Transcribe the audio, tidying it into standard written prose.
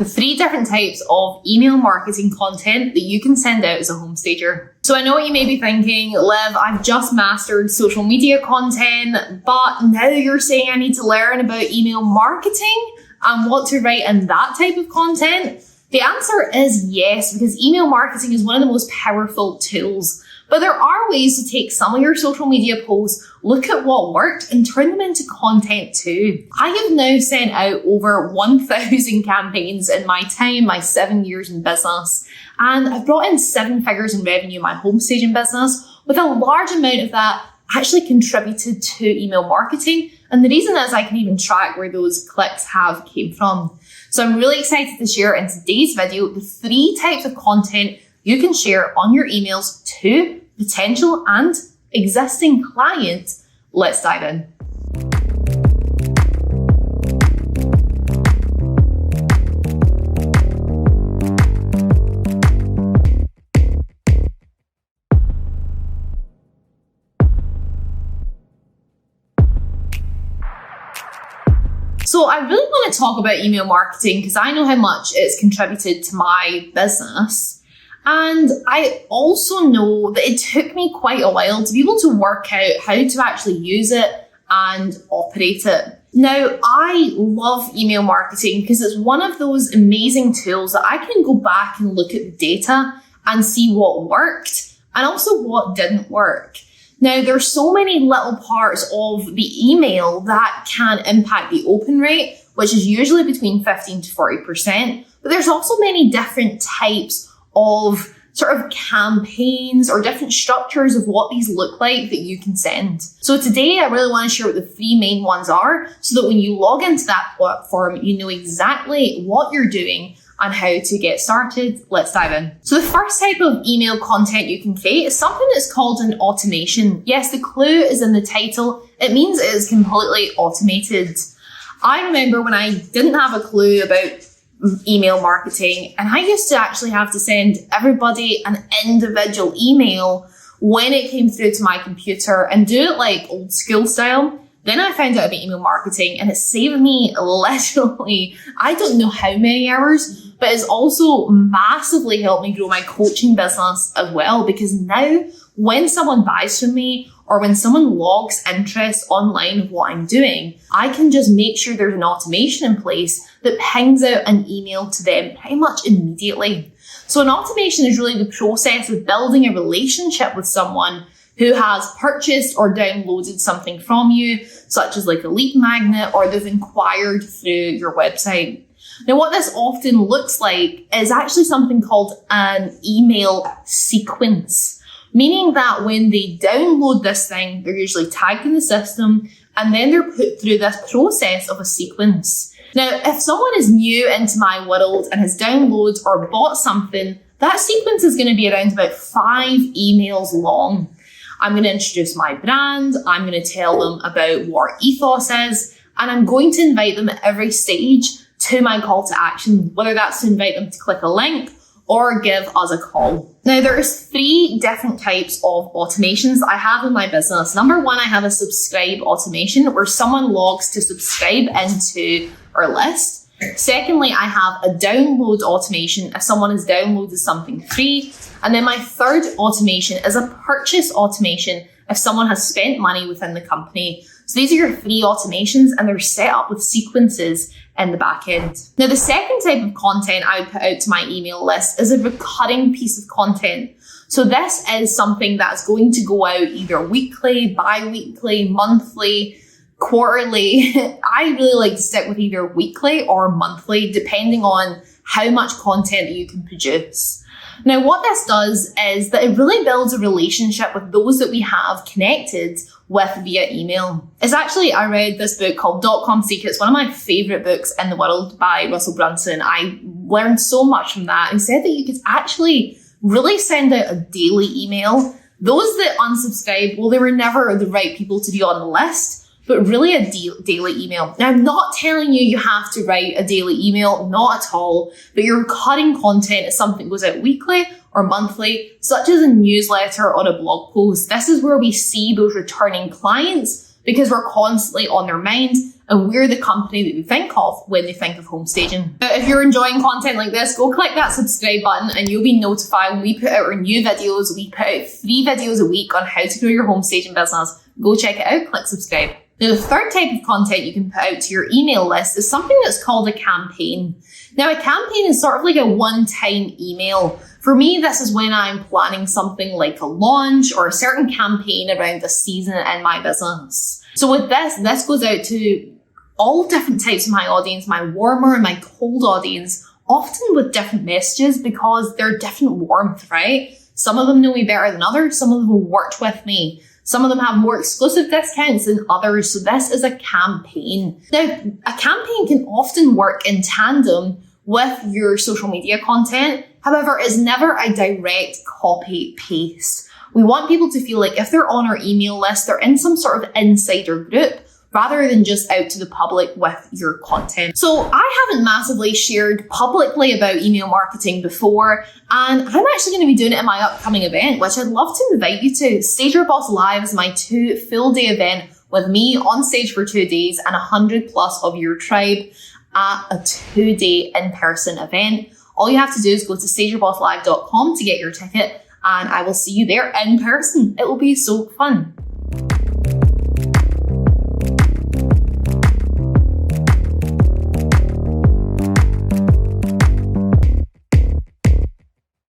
the 3 different types of email marketing content that you can send out as a home stager. So I know what you may be thinking, Liv, I've just mastered social media content, but now you're saying I need to learn about email marketing and what to write in that type of content. The answer is yes, because email marketing is one of the most powerful tools. But there are ways to take some of your social media posts, look at what worked, and turn them into content too. I have now sent out over 1,000 campaigns in my time, my 7 years in business, and I've brought in 7 figures in revenue in my home staging business, with a large amount of that actually contributed to email marketing. And the reason is I can even track where those clicks have came from. So I'm really excited to share in today's video the 3 types of content you can share on your emails to potential and existing clients. Let's dive in. So I really want to talk about email marketing because I know how much it's contributed to my business. And I also know that it took me quite a while to be able to work out how to actually use it and operate it. Now, I love email marketing because it's one of those amazing tools that I can go back and look at the data and see what worked and also what didn't work. Now, there's so many little parts of the email that can impact the open rate, which is usually between 15 to 40%. But there's also many different types of sort of campaigns or different structures of what these look like that you can send. So today I really want to share what the 3 main ones are so that when you log into that platform, you know exactly what you're doing and how to get started. Let's dive in. So the first type of email content you can create is something that's called an automation. Yes, the clue is in the title. It means it is completely automated. I remember when I didn't have a clue about email marketing, and I used to actually have to send everybody an individual email when it came through to my computer and do it like old school style. Then I found out about email marketing and it saved me literally, I don't know how many hours, but it's also massively helped me grow my coaching business as well, because now when someone buys from me or when someone logs interest online of what I'm doing, I can just make sure there's an automation in place that pings out an email to them pretty much immediately. So an automation is really the process of building a relationship with someone who has purchased or downloaded something from you, such as like a lead magnet, or they've inquired through your website. Now, what this often looks like is actually something called an email sequence. Meaning that when they download this thing, they're usually tagged in the system and then they're put through this process of a sequence. Now, if someone is new into my world and has downloaded or bought something, that sequence is going to be around about 5 emails long. I'm going to introduce my brand, I'm going to tell them about what our ethos is, and I'm going to invite them at every stage to my call to action, whether that's to invite them to click a link or give us a call. Now, there's 3 different types of automations I have in my business. Number 1, I have a subscribe automation where someone logs to subscribe into our list. Secondly, I have a download automation if someone has downloaded something free. And then my 3rd automation is a purchase automation if someone has spent money within the company. So these are your 3 automations and they're set up with sequences in the back end. Now, the second type of content I would put out to my email list is a recurring piece of content. So this is something that's going to go out either weekly, bi-weekly, monthly, quarterly. I really like to stick with either weekly or monthly, depending on how much content that you can produce. Now, what this does is that it really builds a relationship with those that we have connected with via email. It's actually, I read this book called .com Secrets, one of my favorite books in the world by Russell Brunson. I learned so much from that. He said that you could actually really send out a daily email. Those that unsubscribed, well, they were never the right people to be on the list, but really a daily email. Now, I'm not telling you have to write a daily email, not at all, but your recurring content is something that goes out weekly or monthly, such as a newsletter or a blog post. This is where we see those returning clients because we're constantly on their mind and we're the company that they think of when they think of home staging. But if you're enjoying content like this, go click that subscribe button and you'll be notified when we put out our new videos. We put out 3 videos a week on how to grow your home staging business. Go check it out, click subscribe. Now, the third type of content you can put out to your email list is something that's called a campaign. Now, a campaign is sort of like a one-time email. For me, this is when I'm planning something like a launch or a certain campaign around the season in my business. So with this goes out to all different types of my audience, my warmer and my cold audience, often with different messages because they're different warmth, right? Some of them know me better than others. Some of them have worked with me. Some of them have more exclusive discounts than others. So this is a campaign. Now, a campaign can often work in tandem with your social media content. However, it's never a direct copy paste. We want people to feel like if they're on our email list, they're in some sort of insider group rather than just out to the public with your content. So I haven't massively shared publicly about email marketing before, and I'm actually going to be doing it in my upcoming event, which I'd love to invite you to. STAGERBOSS Live is my 2 full-day event with me on stage for 2 days and 100 plus of your tribe at a 2-day in-person event. All you have to do is go to STAGERBOSSlive.com to get your ticket, and I will see you there in person. It will be so fun.